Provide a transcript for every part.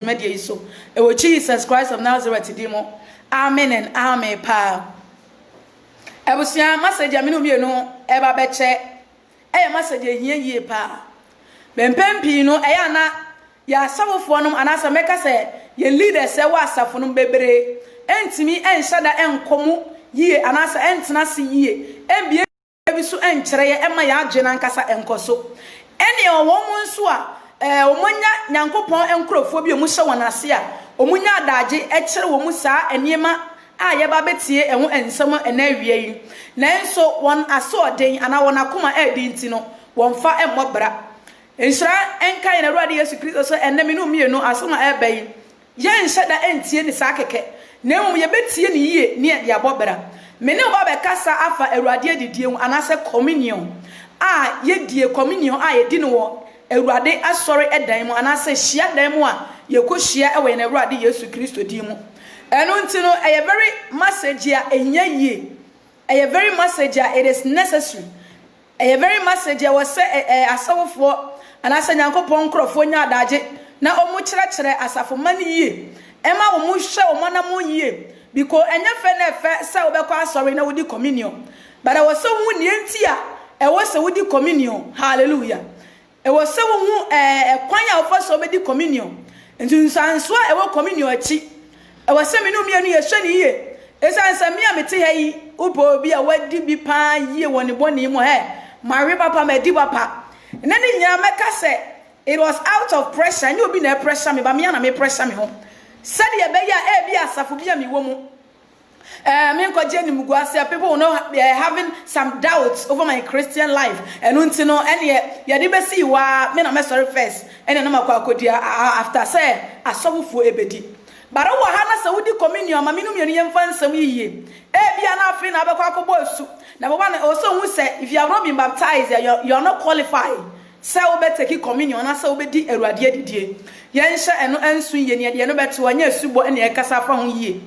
media so e wo Jesus Christ of Nazareth dimo amen and amen pa ebusia message aminu mienu e ba beche message ehie pa bempempi no na ya asafofo no anasa meka se ye leaders e wa asafo no bebre entimi enhyada enkomu yie anasa entena se yie embie bi so enkyere ye ema ya agena nkasa enkoso ene owo mu nso a omunya nyankopon enkrofo bi omu hye wonase a omunya adaje ekere wo mu saa eniema a ye ba betie eho ensem ena awie yi nanso won asoden ana won akoma edi ntino won fa emmobra ensra enkan na Awurade Yesu Kristo so enemi no mienu asoma ebai ye nhyada entie ni saa keke na emu ye betie ni yie ni e dia bobra mene oba be kasa afa Awurade adidie hu anase communion a ye die communion a ye di no wo Awurade asori edan mu anase hia dan mu a ye ko hia ewe na Awurade Yesu Kristo di mu eno ntino eye very message a enya yie eye very message a it is necessary eye very message a was asawofo anase nyankopon krofo nya adaje na omu kyerɛkyerɛ asafo mani yie ema omu hwɛ omana mo yie because enya fe na fe se obekɔ asori na wodi communion but I was so hu nie ntia e was wodi communion hallelujah e was so hu kwan ya ofo so obedi communion nti nsanso a e wo communion achi e was me no mienu ye hwɛ ne yie esansa me a mete ha yi ubo bi a wadi bi pa yie woni boni mu mari papa medi papa nani nya meka se it was out of pressure and you be na pressure me ba me na me pressure me ho said ye be ya bi asafo bi a me wo mu me ko je ni muguase people know having some doubts over my Christian life and unti no ene ye de be see wa me na me sorry first ene no makwa akodia after say asofo ebedi but wo ha na se wodi communion ma me no mienu ye mfa nsam yiye bi na afi na abekwa akobo asu na baba na also who say if you have not been baptized you are not qualified say we take communion na say we di Awurade adidie ye nhye eno ansu ye ne de no beto anya asubo ene e kasa fa ho yie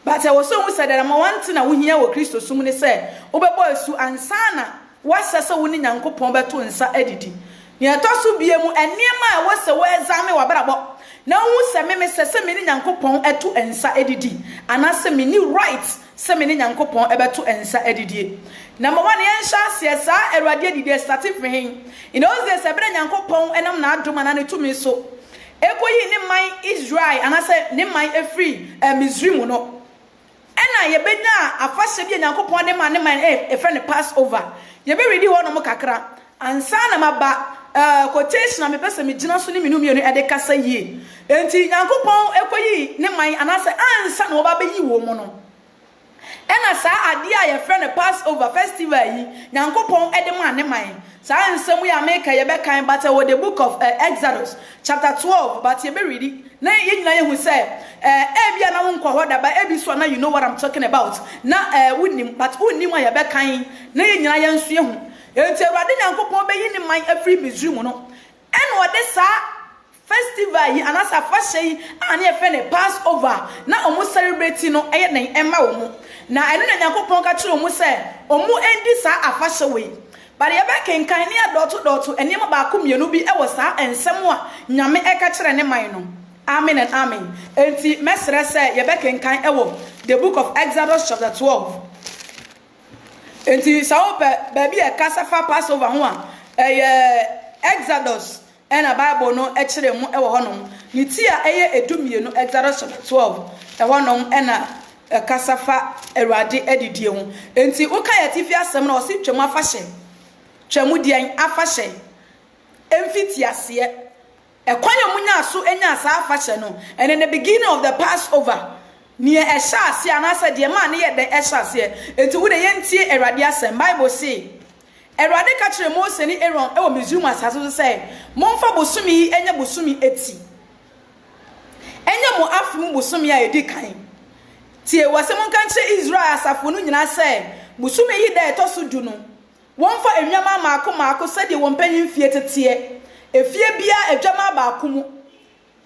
but I also who said that am want na wo hia wo Kristo sum ne say we bebo asu ansana wasese wo ni Nyankopon beto nsa adidi ne atoso bie mu enema a wose wo examine wa brabo na hu se me sese me ni Nyankopon eto nsa adidi anase me ni right se me ni Nyankopon ebeto nsa adidie number 1 yen sha se sa Awurade adidie starting from hin in those days ebere Nyankopon enam na adoma na ne tumi so ekoyi ni man Israel anase ni man efri Misrim no ena ye benya afahye bi Nyankopon de man efre ne Passover ye be ready ho no mo kakra ansa na maba quotation na me pese me gina so ni minu mienu e de kasa yie enti Nyankopon ekoyi ni man anase ansa na oba be yi wo mo no ena sa ade a ye frɛ ne Passover festival yi Nyankopon ede man ne man sa nsɛm ya make ye be kan but the book of Exodus chapter 12 but ye be ready na ye nyina ye hu sɛ bia na wonkɔ hɔ da ba ebi so na you know what I'm talking about na wonim but wonim a ye be kan na ye nyina ye nso ye hu enti Awurade Nyankopon be yi ni man afri Misrim no ena ode sa festival yi anasa fashe yi ani efe ne Passover na omu celebrate no eye na emma omu na eno na Nyankopon ka kire omu se omu endi sa afashe we but ye be kenkan ne adoto enema ba ko mienu bi e wo sa ensem a nyame e ka kire ne man no amen and amen enti mesre se ye be kenkan e wo the book of Exodus chapter 12 enti sa o ba bi e kasafa Passover ho a Exodus and a Bible no actually mu e wo honom ni ti a eye edumienu Exodus chapter 12 e honom e na kasafa Awurade adidie ho enti wo ka ya tifi asem na o si twemu afahye twemu dian afahye emfiti ase e kwanya munya so enya asa afahye no and in the beginning of the Passover ni e hya ase anasa de ma ne ye de hya ase enti wo de yentie Awurade asem Bible say Awurade ka kire Mose ni Aaron e wo Misrim asase so say momfa bosumi enya bosumi eti enya mo afum bosumi a edi kan tie wase mon kan kire Israel asafo no nyina say bosumi yi da etoso du no wonfa enwama maako sade won panyin fie tetie efie bia adwama baako mu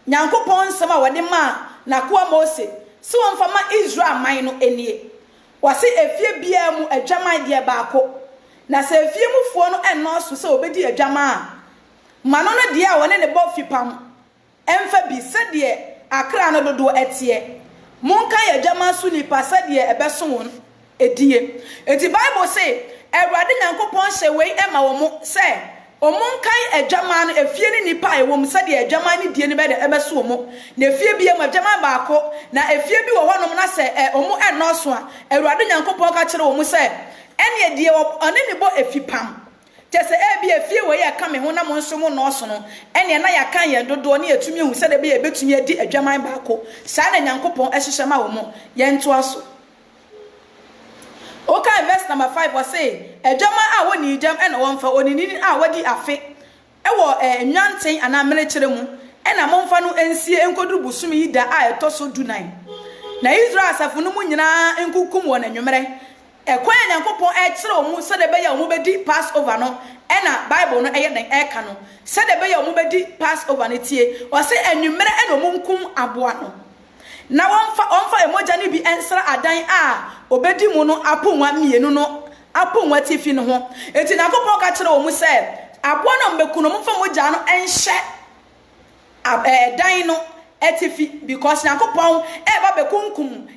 Nyankopon nsem a wode ma na koa Mose so wonfa ma Israel man no enie wase efie bia mu adwama de baako na se efie mufuo no enoso se obedi adwama a mano no de a wone ne bo fipam emfa bi se de akra no dodo etie monka ye adwama so nipa se de ebeso won edie enti Bible say Awurade Nyankopɔn hye wei ema wo mo se omonkan adwama no efie ni nipa e wo mo se de adwama ni die ni be de ebeso wo mo na efie bi e mo adwama baako na efie bi wo honom na se omo enoso a Awurade Nyankopɔn ka kire wo mo se ene edie one ni bo efipam tese ebi efie we ya ka me ho na mo nso mo no so no ene na ya kan ye dodo ne etumi hu se de be ye betumi adi adwaman baako saa na Nyankopɔn ehyehyɛ ma wo mo ye nto aso. Okay, verse number 5 was say adwama a woni jam ene wonfa onini a wadi afe ewo nwanten ana mele mu ena momfa no ensie enkodu busumi yi da a etoso dunan na Israel asafo no mu nyina enkukum won anwumere ekwan Nyankopɔn ekire wo mu se de be ya wo mu bedi Passover no ena Bible no eye den eka no se de be ya wo mu bedi Passover no tie o se anwumere ena wo nkum aboa no na wonfa emoja ni bi ensra adan a obedi mu no aponwa mienu no aponwa tifi no ho enti Nyankopɔn ka kire wo mu se aboa no mbekuno mu fa moja no enhye dan no etifi because Nyankopɔn eba bekunkum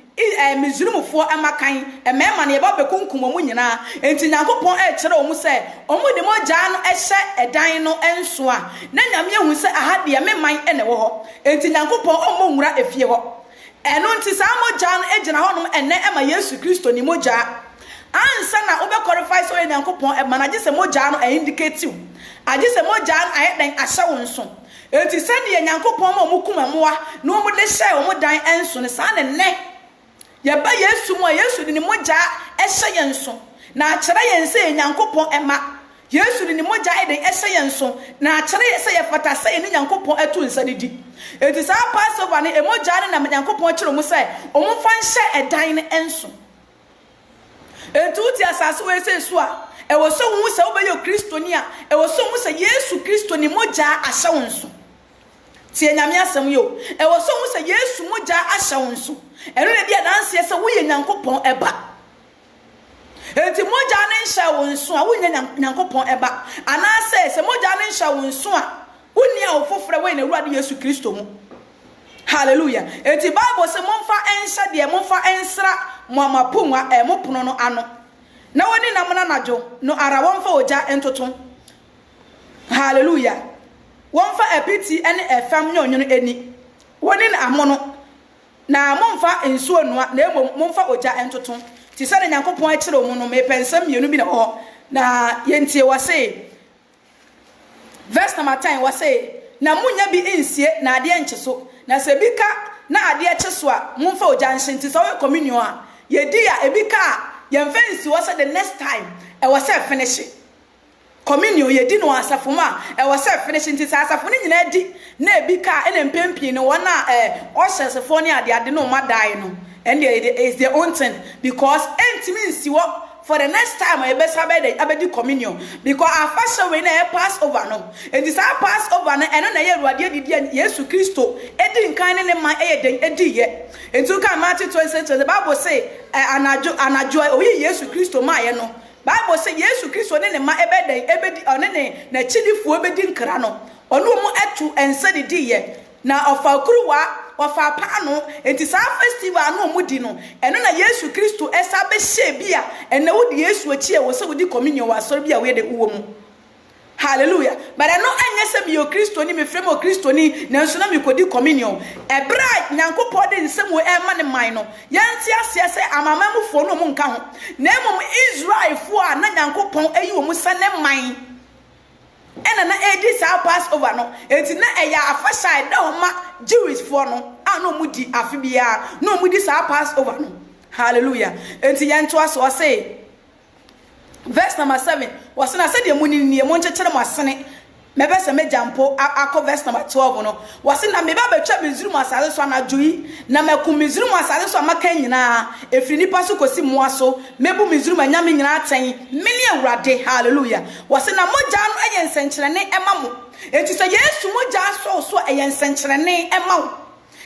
mizrumfo amakan emema na eba bekunkum mu nyina enti Nyankopɔn kire wo mu se omu de moja no ehye dan no enso a na nyame hu se aha de meman ene wo ho enti Nyankopɔn omo nwura efie ho eno nti sa moja no ejina honom enne ema Yesu Kristo ni moja ansa na obe qualify so Nyankopɔn ema na gise moja no indicate agise moja no ayeden ahye wo nso enti se de Nyankopɔn ma omukuma moa na omu de hye wo dan enso ne sa ne ne ye ba Yesu mo Yesu ni moja ehye yenso na akere yense Nyankopɔn ema Yesu ni moja eden ehye yenso na akere yense ye fata se ni Nyankopɔn atu nsa didi enti sa Passover ni emoja ni na Nyankopɔn kire mu se omfa nhye edan ne enso enti uti asase we se so a ewo so hu se obeyo Kristoni a ewo so hu se Yesu Kristo ni moja ahye wonso tie nyame asem yo ewo so hu se Yesu moja ahye wonso eno ne dia danse se wo ye Nyankopɔn eba enti moja ne nhye wonso a wo ye Nyankopɔn eba ana se moja ne nhye wonso a woni a ofofre we na Awurade Yesu Kristo mu hallelujah enti Bible se momfa enhye de momfa ensra moamaponwa mopono no ano na woni namna najo no ara wonfa oja entoto hallelujah wonfa epiti ene efam nyonyono eni woni na amono na momfa ensuo noa na momfa oja entoto ti se na Nyankopɔn akire wo no me pensam mienu bi na ho na yentie wase verse number 10 wase na munya bi ensie na ade enche so na se bi ka na ade eche so a momfa oja nhyenti so we communion a yedi a ebi ka yemfa ensi wase the next time e wase finish communion yedi no asafoma e wase finish nti sa asafo ni nyina di na ebi ka ene mpempie no wona ohyesefo ne ade no madai no and is their own thing because entimi nsi wo for the next time I best abedi communion because our fashion we na pass over no and this our pass over no eno na ye Awurade didi Yesu Kristo edi nkan ne man den edi ye entu kan Matthew 20 the Bible say anajo oyi Yesu Kristo ma ye no Bible say Yesu Kristo ne ma ebedi one ne na chilifu ebedi nkra no onu mu etu ense didi ye na ofakruwa wafa paano enti sa festival no mudi no eno na Yesu Kristo esa be hye bia ena wodi Yesu achi e wo se wodi communion wa soro bia we de uwo mu hallelujah but eno anya se mi o Kristo ni me frem o Kristo ni na nso na me kodi communion ebra Nyankopɔn de nsem wo e ma ne man no yanti ase se amamamufo no mu nka ho na emom Israel fo a na Nyankopɔn ayi wo mu sa ne man ena na edi sa pass over no enti na eya afasha da homa Jewish for no no mudi afi bia no mudi sa pass over no hallelujah enti yento aso say verse number 7 was na say de muni nie mo nchechere mo asene mebe se mejampo akọ verse number 12 no was na meba betwa mizuru mo asase so na joyi na maku mizuru mo asase so amaka nyina efiri nipa so kosi mo aso mebu mizuru manyame nyina aten million Awurade hallelujah was na moja no eyensenkyere ne ema mo enti se Yesu moja so eyensenkyere ne ema wo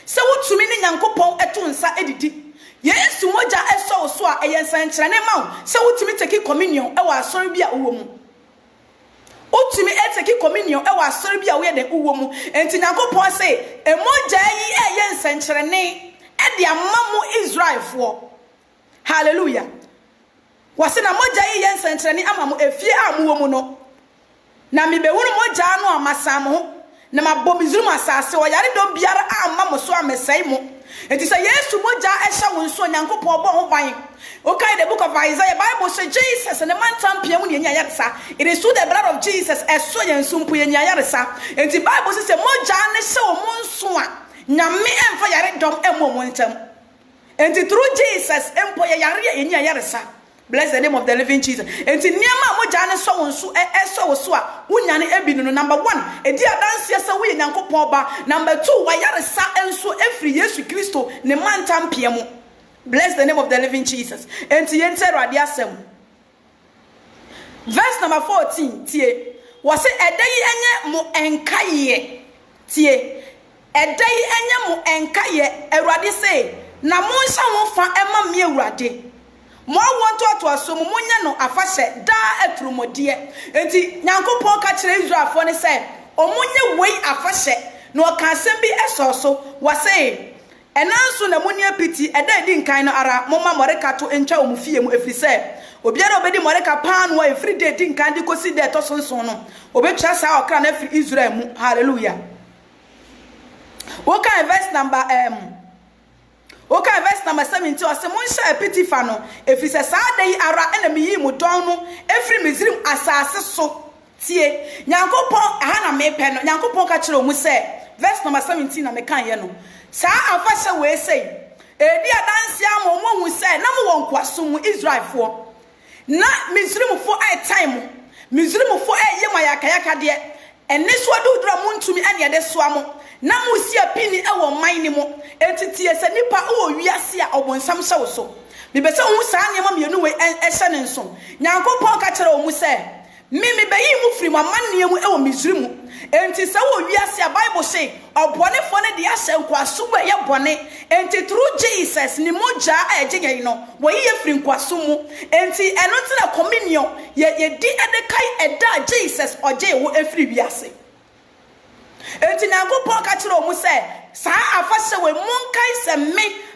se wotumi ne Nyankopɔn eto nsa edidi Yesu moja so eyensenkyere ne ema wo se wotumi take communion e wa asori bia wo mu utumi eteki communion e wa asori bia we de uwo mu enti Nyankopon say emoja yi eye nsenkyerene e de amamu Israelfo hallelujah wase na moja yi eye nsenkyerene amamu efie amuwo mu no na mebewuru moja no amasam ho na mabomizuru asase o yare do biara amamu so amesai mu enti say Yesu moja ehya wo nso Nyankopon bo ho ban. Okay, the book of Isaiah, Bible says Jesus and the man champion it is through the blood of Jesus as so and sumpu yarisa. And the Bible says Mojane so monsua Nami and fire dom and momentum. And through Jesus employer yaria in yarisa. Bless the name of the living Jesus. And in Niama Mojane so and so swa Unyani Ebinu number 1. A dear dance yes away Nanko Poba. Number 2, Wayarisa and so every year to Christo, the man champion. Bless the name of the living Jesus. And verse number 14. Tie. Was it a day enya mu enkaye? Tie. A day enya mu enkaye. Erade say. Na monsha wonfa ema mi ewrade. Mo wonto to aso mo nya no afahye da atrumodie. Enti Nyankopon ka kire Israelfo ne say, omunye wei afahye no ka asem bi esoso. Was enanso na munia piti eda di nkan no ara moma moreka to entwa omufie mu efri se obiara obedi moreka pan wo efri de di nkan di kosi de to sonson no obetwa sa okra na efri Israel mu hallelujah. Woka verse number 17 o se monsha piti fa no efri se sa dai ara ena mi yi mu don no efri Misrim asase so tie Nyankopon aha na me pe no Nyankopon ka kire omu se verse number 17 na me kan ye no sa afashe we say edi adanse amomo hu say na mo won kwaso mu Israelfo na Misrimfo time Misrimfo yema yakayaka de enne so adudura mu ntumi ane de so amo na mo si apini e wo man ni mo entitie se nipa o wiase a obonsam hye wo so mebese hu sa ne ma mienu we ehye ne nso Nyankopon ka kire o mu say me beyi mu firi mamanne mu e wo Misrimu enti se wo wiase a Bible say obone fo ne de ahye nkwaso ba ye bone enti through Jesus ni moja ajeyen no wo ye firi nkwaso mu enti eno tina communion ye di edekai eda Jesus oje wo efiri wiase enti Nyankopon ka kire o mu say sa afahye we monkai se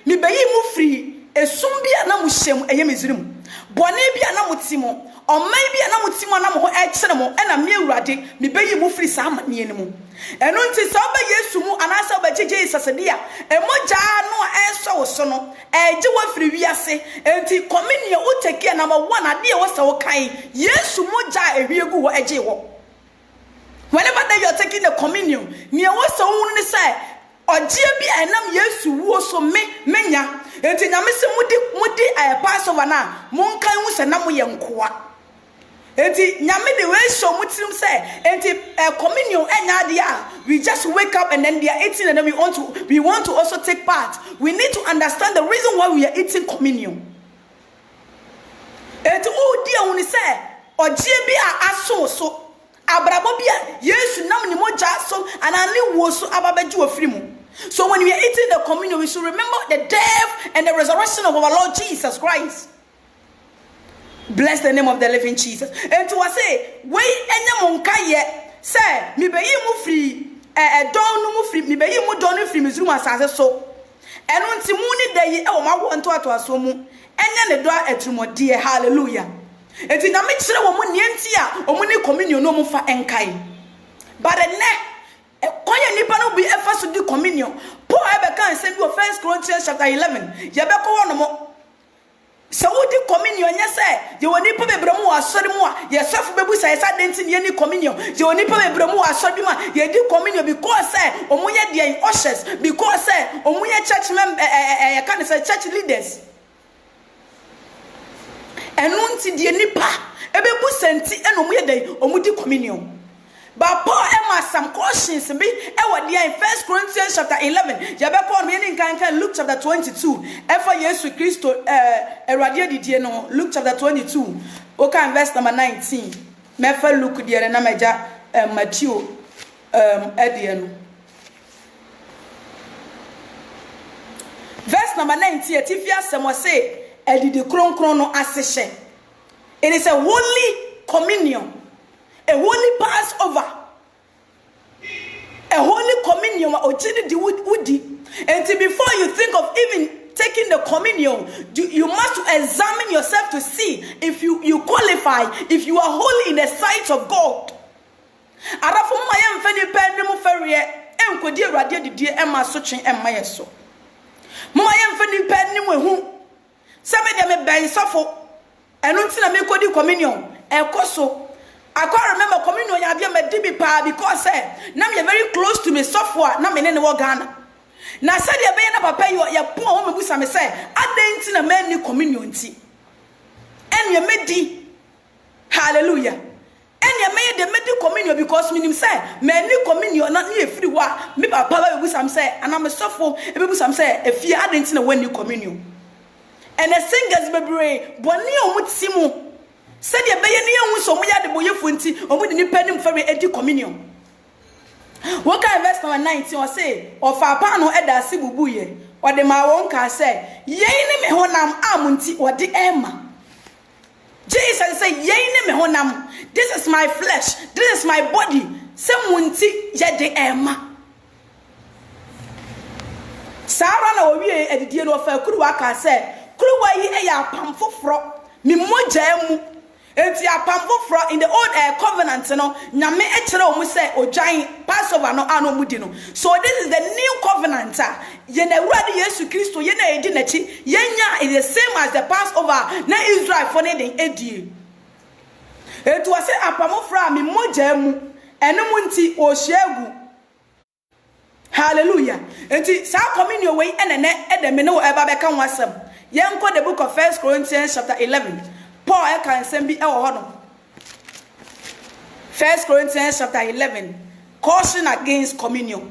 me beyi mu firi esum bia na mu hyem eye Misrimu bone bia na mutimo o man bia na mutimo na mo ho e kire mo e na me awurade me beyi mu firi sa amane ni mu eno nti so ba Yesu mu anasa ba Jesus dia emoja no enso wo so no eje wa firi wiase enti communion uteki number 1 ade e wo se wo kan Yesu moja ewiegu wo eje wo whenever that you are taking the communion me wo se wo ni say oje bia enam Yesu wo so menya enti nyame se mudi Passover na monkan hu se na mo ye nkoa enti nyame de we show mutirim say enti communion enya dia we just wake up and then they are eating and then we want to also take part. We need to understand the reason why we are eating communion. Enti o dia hu ni say oje bia aso so abrabo bia Yesu nam ni moja so anani wo so ababeju afiri mu. So when we are eating the communion, we should remember the death and the resurrection of our Lord Jesus Christ. Bless the name of the living Jesus. And to say, we enya monka ye say mi be yi mu free don no mu free mi be yi mu don no free Misrim asase so. Eno nti mu ni da yi e wo ma wo nto ato aso mu enya ne do atrumode hallelujah. Enti na me kire wo mu nienti a o mu ni communion no mu fa enkai. But the next konya nipa no bi efaso di communion Paul ebeka nsem bi 1 Corinthians chapter 11 yebeko wono mo se wodi communion nya se ye woni pa bebremu asori mu a ye sofo bebu sai sa denti ne ni communion ye woni pa bebremu asori bi ma ye di communion because say omunye de ushers because say omunye church member can say church leaders enunti de nipa ebebu senti enomunye de omudi communion. But Paul Emma some cautions be in 1 Corinthians chapter 11. Jabeko meaning can Luke chapter 22. Ever yes with Christo Radia di no Luke chapter 22. Okay, verse number 19. Mefa Luke dear na meja Matthew ediano. Verse number 19. Tifia some say edi de kron no aseshe. It is a holy communion. A holy Passover. A holy communion. And before you think of even taking the communion, you must examine yourself to see if you qualify, if you are holy in the sight of God. I can't remember communion because now you're very close to me software. Now me Ghana. Now said you be na papa you poor home busa me say adentin na man ni communion ti. En you medi. Hallelujah. En you made the medi communion because me say man ni communion na ni efiri wa me papa we busa me say and am software e be busa me say efi adentin na when ni communion. And the singers be brave boni omutimu. Said you be any so we are the boy funti or with the penny for a communion. What kind of verse number 19 or say, or for a pano eda sibuye, or the mawonka say, ye me honam amunti or the emma. Jesus say, ye me honam, this is my flesh, this is my body, some munti ye de emma. Sarah no we at the deal of a kruwaka say, Kruwa ye a pamfo fro, mi mojemu. Enti apamfo fro in the old covenant no nyame echere omu say ojan Passover no ano mudi no. So this is the new covenant. Ye na Awurade Yesu Kristo ye na edi nachi yenya is the same as the Passover na Israel for ne den edie. Enti wase apamfo fro mi moja mu eno mu nti ohyiagu. Hallelujah. Enti sa communion we enene edeme no eba beka ho asem. Yenko the book of 1 Corinthians chapter 11. Paul can send me 1 Corinthians chapter 11. Caution against communion. And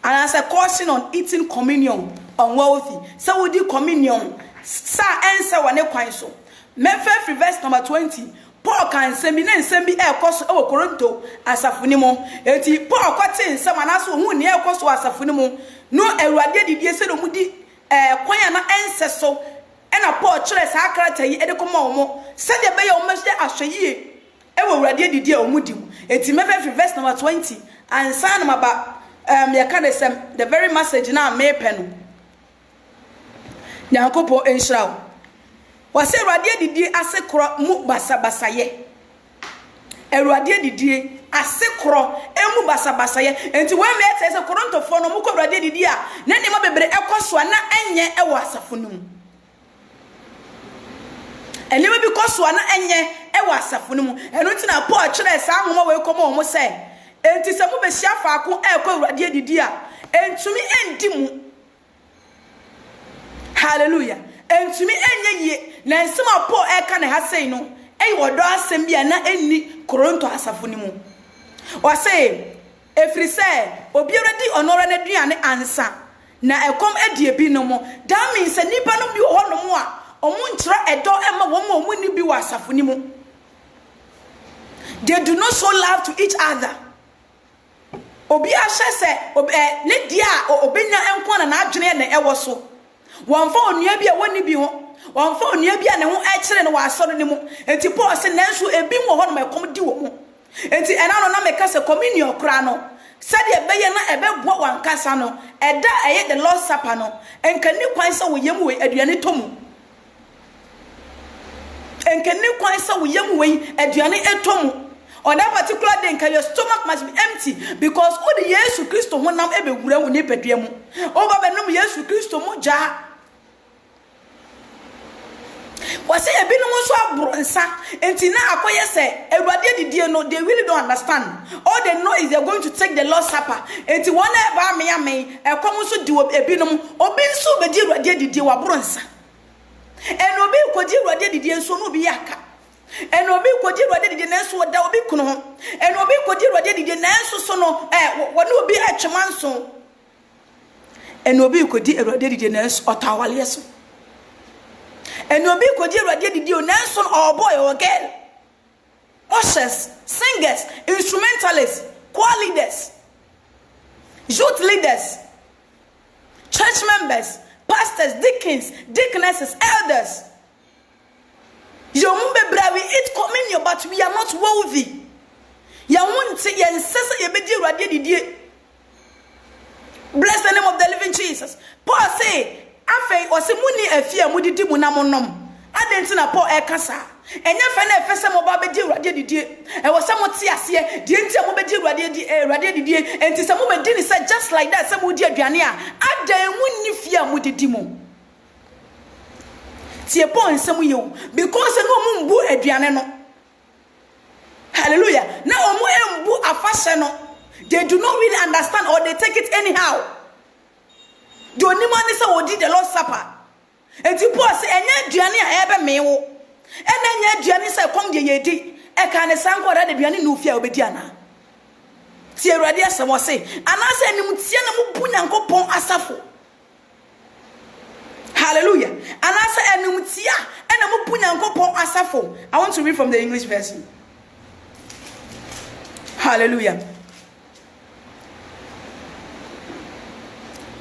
as a caution on eating communion unworthy. So we do communion. Sa answer one kwan so. Memphis verse number 20. Paul can send me send me course o Korinto asafunimo. Enti Paul kwatin some anaso hu ne course asafunimo. No Awurade didie se no mudi kwan na answer so. And a poor church, I can't tell you, Edecomo, said the bay almost there as a year. Ever ready the dear Mudim. It's in verse number 20. And son about the very message now, may pen. Nyankopo and shroud. Was a radia the dear as a crop, mubasa basaye. A radia the dear as a crop, mubasa basaye. And to when met as a coronto for no muko radia the dear, Nenima be equaswana and ye a wasafunum. And never because one enye e wasafunu mu enu ti na Paul kire sa nwoma we komo omo say enti se mu be hia ko e ko Awurade adidi a entumi endi mu. Hallelujah. Entumi enye ye na nsema Paul e ka ne ha sei no e wodo asem bia na enni Korinto asafunu mu. O say efri say obi Awurade onora na duane ansa na ekom edie bi no mo that means nipa no bi ho no mo a omuntra edo ema womo omuni bi wasafuni mu. They do not show love to each other. Obi ahye se ne dia obenya enko na adwene na ewo so. Wonfa onua bi a woni bi ho. Wonfa onua bi a ne ho ekire ne wasoro ne mu. Enti Paul se nanso ebi mo ho no mekom di wo mu. Enti ena no na meka se communion kra no. Said ebeye na ebeboa wankasa no. Eda eye the Lord's Supper no. Enkani kwan se wo yemu we aduane tomu. And can you quite so young way at Diane Etomu? On that particular day, your stomach must be empty because all the years to Christo one now ever will nip at Diemu. Over the number years to Christo Moja. Was it a bit more bronsa? And Tina Akoya said, everybody did no, they really don't understand. All they know is they're going to take the Lord's Supper. And to one ever me, a common so do a binum, or being so the dear did you a bronsa. And obi kwodi Awurade didi enso no bi yaka. And obi kwodi Awurade didi nanso da obi kuno ho. And obi kwodi Awurade didi nanso so no wonu obi atwemanso. And obi kwodi Awurade didi nanso otawale so. And obi kwodi Awurade didi nanso or boy or girl. Ushers, singers, instrumentalists, choir leaders, youth leaders, church members, pastors, deacons, deaconesses, elders. We eat communion, but we are not worthy. Ya won't yen sesa ye bedi awurade didie. Bless the name of the living Jesus. Paul say, afei ose muni afia mudidi mu namonom. Adenti na Paul ekasa. Enya fe na efese mo ba bedi awurade didie. E wo se mo te ase, die ntia mo bedi awurade didie. Enti se mo bedi ni say just like that se mo di aduane a adan mu ni fia mudidi mu. Tie Paul nsem ye o because no mo mbu aduane no. Hallelujah. Now omo embu afashe no. They do not really understand or they take it anyhow. The only man is who did the Lord's Supper. And you Paul say, and yet Gianni I ever may. And then yet Gianni said, come the yedi. I can't sound what I did no fear obediana. Tia Radia some say, and I said, Numutiana Mupunanko pon asafo. Hallelujah. And I said, Numutia and Mupunanko pon asafo. I want to read from the English version. Hallelujah.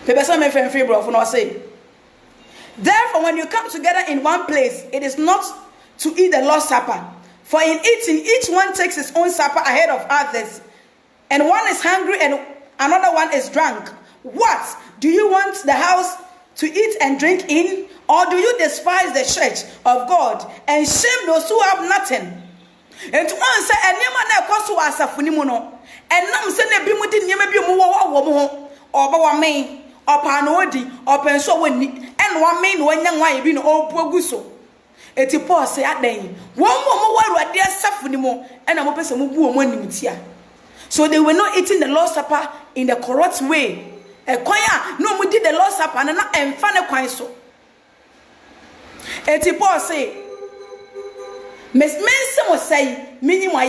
Therefore, when you come together in one place, it is not to eat the Lord's Supper. For in eating, each one takes his own supper ahead of others. And one is hungry and another one is drunk. What? Do you want the house to eat and drink in? Or do you despise the church of God and shame those who have nothing? And to answer, and Yamana Kosu Asafunimuno, and Nam Sene Bimudi Yamabi or main. Opanodi open so when and one main when young why been all poguso. Eti Paul say at then one more what dear sufferimo and I'm a person who money here. So they were not eating the Lord's Supper in the correct way. A choir no we did the Lord's Supper and not and fan a coin so. Eti Paul say Miss Manson was say minimum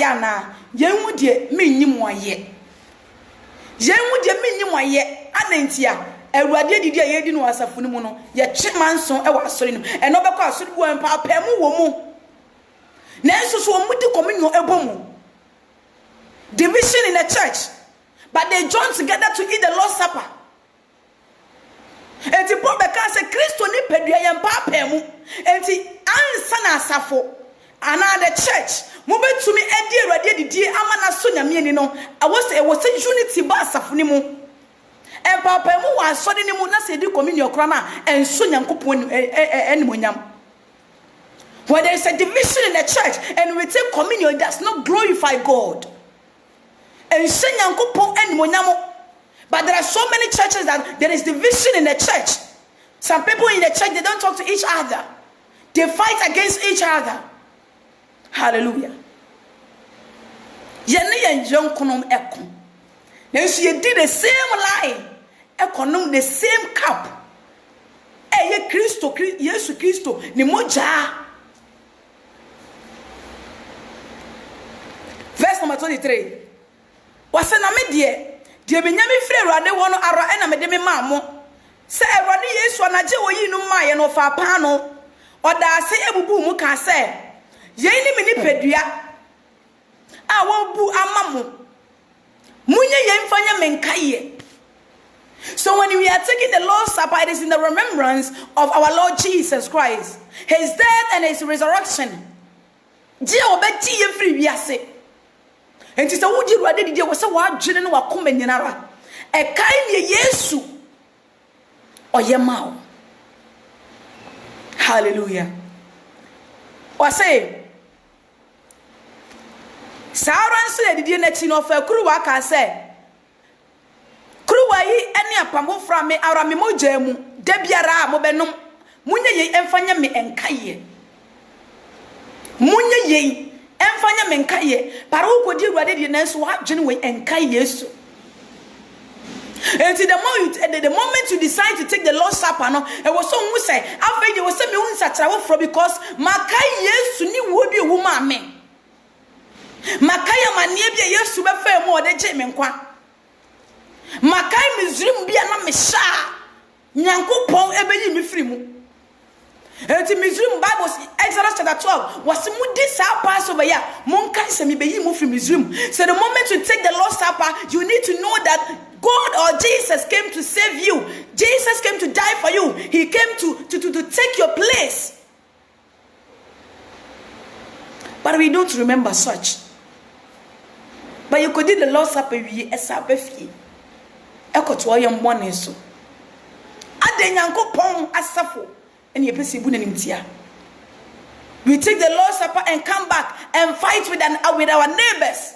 yen would ye minimum ye. Yen would ye minimum ye anentia. Awurade didi a yedi no asafo mu no ye chemanson e wa asori no e no bekọ asori wo empa apemu wo mu na enso so wo di communion ebomu division in the church but they join together to eat the Lord's Supper. Enti Paul beka say Kristo ni pedua ye empa apemu enti ansa na asafo ana the church mo betumi edi Awurade didi ama na so nyame ni no e was unity ba asafo ni mu. And Papa mu wa so de mu na se di communion kra na enso nyankopon enimonyam. When there is a division in the church and we take communion, it does not glorify God. Enso nyankopon enimonyam. But there are so many churches that there is division in the church. Some people in the church, they don't talk to each other. They fight against each other. Hallelujah. Yene yen jonkonom ekom. Now she did the same line. Econom the same cup. Ye Christo, Yesu Christo, ni moja. Verse number 23. Wase na me die me nyame frɛ Awurade wɔ no ara ɛna me de me ma mo. Sɛ Awurade Yesu anagye wɔ yi no ma ye no fa pa no. Ɔda ase ebubu mu ka sɛ, ye ni me ni pedua. A wo bu ama mo. Munye ye mfanya menkaye. So when we are taking the Lord's Supper, it is in the remembrance of our Lord Jesus Christ, his death and his resurrection. Je obeti ye free wiase. Enti se wudi Awurade didi wo se wa dwene no wa koma nyinara. E kai ne Yesu oyema. Hallelujah. O say Sauranso ye didi na ti no fa kuruwa ka se Kruwa yi ene apambo fra me ara me moja mu da biara mo benom munye ye emfanya me enkaye munye ye emfanya me enkaye para ukodi Awurade di nanso wa dwene we enkaye Yesu. And the moment you decide to take the Lord's Supper, no, it was so who say, after you was me unsa from because makai Yesu ni wo bi wo ma me makaya manie bi Yesu be fa mu ode je me nkwa makai Misrim bia na me sha nyankopon ebeyi me firi mu enti Misrim Bible Exodus chapter 12 was mu di sa Passover ya monkai se me beyi mu firi Misrim. So the moment you take the Lord's Supper, you need to know that God or Jesus came to save you. Jesus came to die for you. He came to take your place. But we don't remember such. but you could do the Lord's Supper we esabefi ekoto yam bone so ade Nyankopon asafo ene yepese bu nanim tia. We take the Lord's Supper and come back and fight with our neighbors.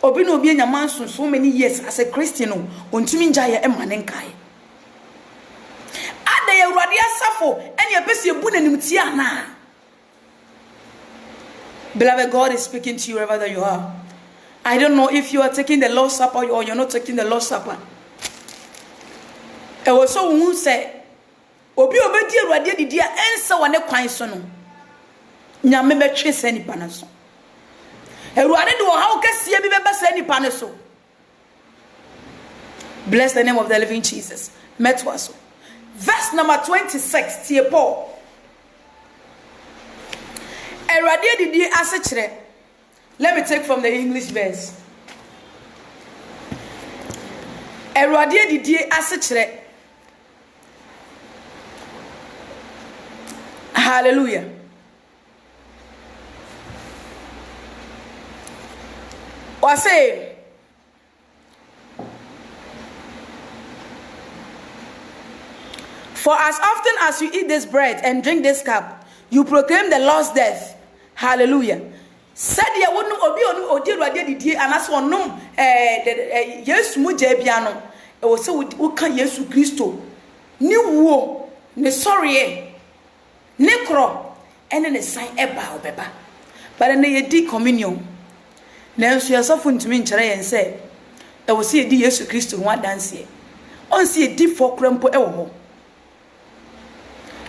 Obi no obi enyamanso so many years as a Christian ontumi njaye emanenkai. Ade ye Awurade asafo ene yepese bu nanim tia na. Beloved, God is speaking to you wherever you are. I don't know if you are taking the Lord's Supper or you're not taking the Lord's Supper. It was so who said, Obi obedi Awurade didi a ense wone kwan so no. Nyame betwe se nipa na so. Awurade de wo hawo kase bi beba se nipa na so. Bless the name of the living Jesus. Metwaso. Verse number 26, tie Paul. Awurade didi ase kire. Let me take from the English verse. Awurade didi ase kire. Hallelujah. Or say, for as often as you eat this bread and drink this cup, you proclaim the Lord's death. Hallelujah. Said ya wonu obi onu odi Awurade didi anaso onum Yesu mu jabia no e wo se wo kan Yesu Kristo ni wo ne sorry ne kro ene ne san eba obeba but na ye di communion na nso ya sofo ntumi nkere yen se e wo se ye di Yesu Kristo ho adanse on se ye di fokrampo e wo ho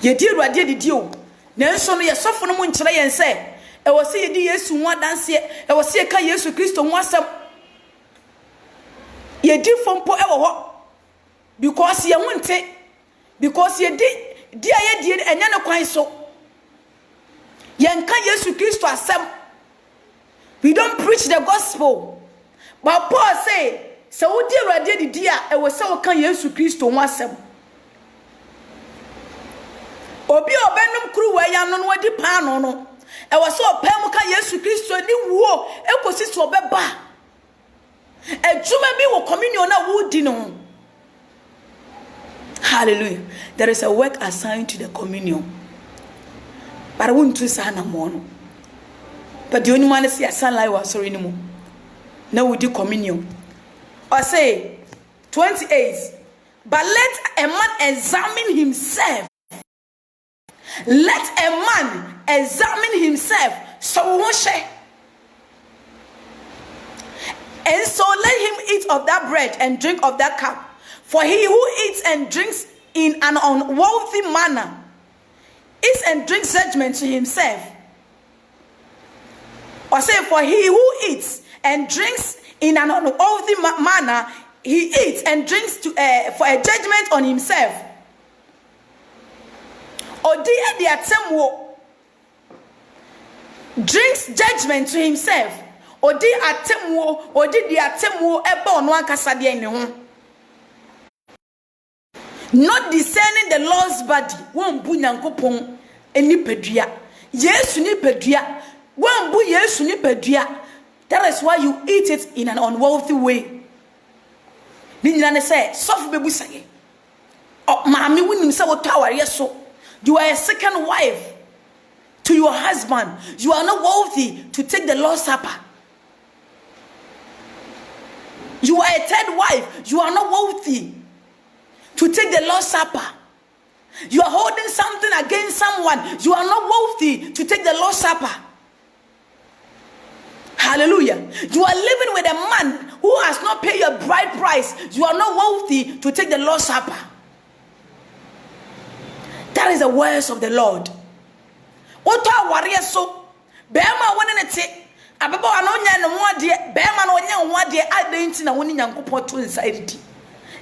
ye di Awurade didi o na nso no ye sofo no mu nkere yen se e wo se ye di Yesu ho adanse e wo se ye ka Yesu Kristo ho asem ye di fompo e wo ho because ye wonte because ye di aye di enya ne kwan so yenka Yesu Kristo asem. We don't preach the gospel, but Paul say so odi Awurade didi a e wo se wo kan Yesu Kristo ho asem. Obi obenum kru wa ya no no odi pa no no e wo se opem ka Yesu Kristo ni wo ekosi so obeba ejuma bi wo communion na wo di no. Hallelujah. There is a work assigned to the communion. But I won't do sana mono. But the only one is a son like was sorry anymore. Now we do communion. Or say 28. But let a man examine himself. Let a man examine himself. So won't share. And so let him eat of that bread and drink of that cup. For he who eats and drinks in an unworthy manner eats and drinks judgment to himself. Or say, for he who eats and drinks in an unworthy manner, he eats and drinks for a judgment on himself. Or the atemwo drinks judgment to himself. Or the atemwo or the atemwo eba no ankasa de ne ho. Not discerning the Lord's body. Won bu Nyankopon enipadua. Yesu nipadua. Won bu Yesu nipadua. That is why you eat it in an unworthy way. Ni nyina ne say, sofu bebu saye. Oh, maami wunim say wo taware so. You are a second wife to your husband. You are not worthy to take the Lord's Supper. You are a third wife. You are not worthy to take the Lord's Supper. You are holding something against someone. You are not worthy to take the Lord's Supper. Hallelujah. You are living with a man who has not paid your bride price. You are not worthy to take the Lord's Supper. That is the words of the Lord. What are warriors so? Bema one in a tick. Ababa anonya no mo de bema no onya ho de adanti na woni Nyankopon to inside it.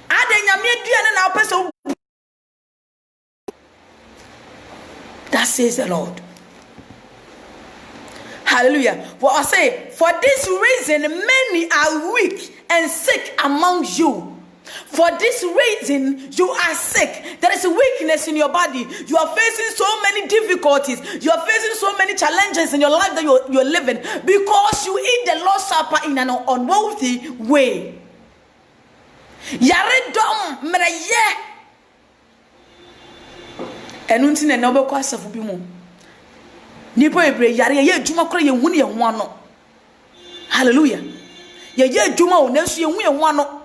Adan nyame aduane na opese. That says the Lord. Hallelujah. For I say, for this reason many are weak and sick among you. For this reason, you are sick. There is a weakness in your body. You are facing so many difficulties. You are facing so many challenges in your life that you're living because you eat the Lord's Supper in an unworthy way. Yare dom mreye. Enunti na na obekwa asafu bi mu. Nipo ebre yare ye adwuma kora ye hu ne ho ano. Hallelujah. Ye adwuma o na so ye hu ye ho ano.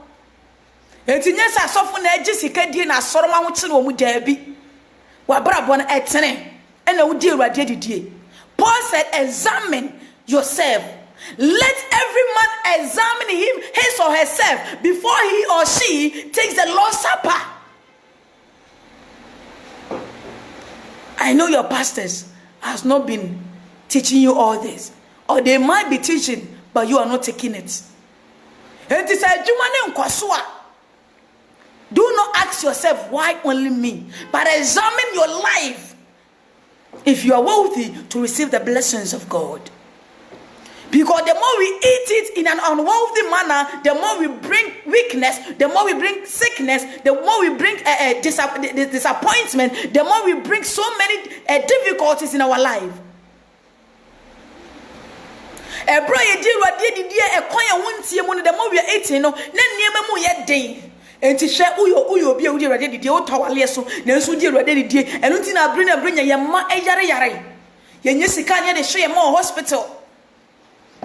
Enti nyesa asofo na agi sika die na asoroma ho kire wo mu daabi. Wa brabo na etene ena wo die Awurade adidie. Paul said, examine yourself. Let every man examine his or herself before he or she takes the Lord's Supper. I know your pastors has not been teaching you all this, or they might be teaching, but you are not taking it. And this do not ask yourself why only me, but examine your life if you are worthy to receive the blessings of God. Because the more we eat it in an unworthy manner, the more we bring weakness, the more we bring sickness, the more we bring disappointment, the more we bring so many difficulties in our life. The more we are eating, and to share uyo be udi ready the old tower leso, Nansu dear ready the and Untina bring your ma a yare. Yenyesicania, they share more hospital.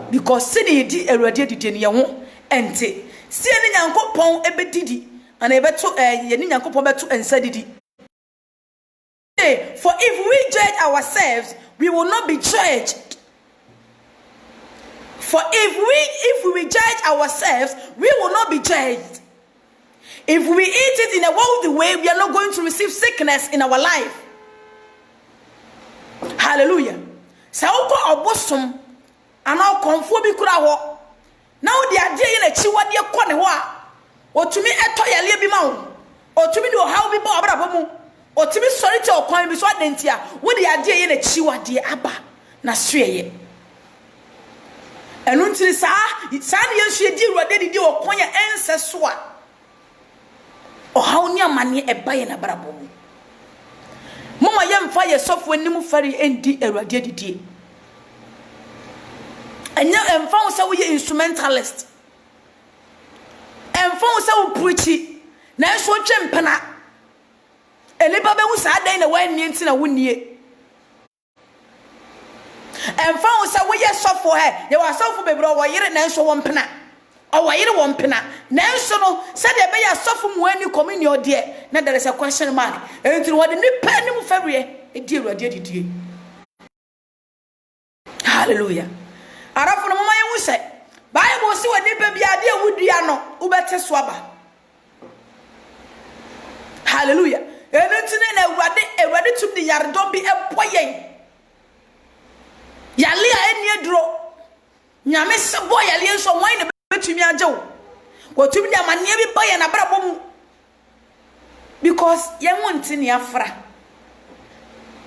Because Sidi di ready the yamu and say, see any uncle pong a bit diddy, and a beto Yenin uncle pometo and said it. For if we judge ourselves, we will not be judged. For if we judge ourselves, we will not be judged. If we eat it in a worldly way, we are not going to receive sickness in our life. Hallelujah. So obosom ana konfo bi kura ho. Now the idea in a chiwa de kɔ ne ho a otumi eto yale bi ma wo. Otumi de ohaw bi ba obrabo mu. Otumi sori te okwan bi so adanti a wo the idea in a chiwa de aba na soeye. Enu ntiri sa ne yesu edi Awurade didi okwan ya ense so a ohaw ni amane eba ye na brabo mu. Mama yemfa ye sofo anim fari endi Awurade didi. Enya emfa wo se wo ye instrumentalist. Emfa wo se wo preach na so twempena. Elipa be hu sa dan na wanni enti na wonnie. Emfa wo se wo ye sofo he, ye wa sofo bebro wo yire na so wo mpena. O yire wo mpena. Na so no se de be ya sofo mu ani communion de na there is a question mark. Enti wo de ni pa ni mu fabriye e di Awurade didie. Hallelujah. Arafu no mama yewu se Bible si wani pe bia de awudua no ubete so aba. Hallelujah. Enentine na Awurade tum di yaredom bi eboyen. Yale a eni aduro. Nyame se bo yale enso wan na betumi ajewo. Wotumi di amane bi boye na brabo mu. Because yen wonti ne afra.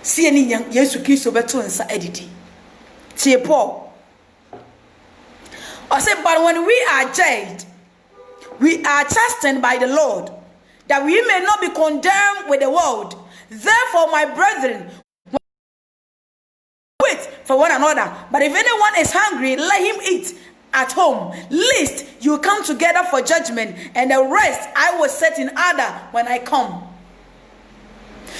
Si eni Yesu Kristo beto nsa edidi. Tie Paul. I said, but when we are judged, we are chastened by the Lord, that we may not be condemned with the world. Therefore, my brethren, wait for one another. But if anyone is hungry, let him eat at home, lest you come together for judgment, and the rest I will set in order when I come.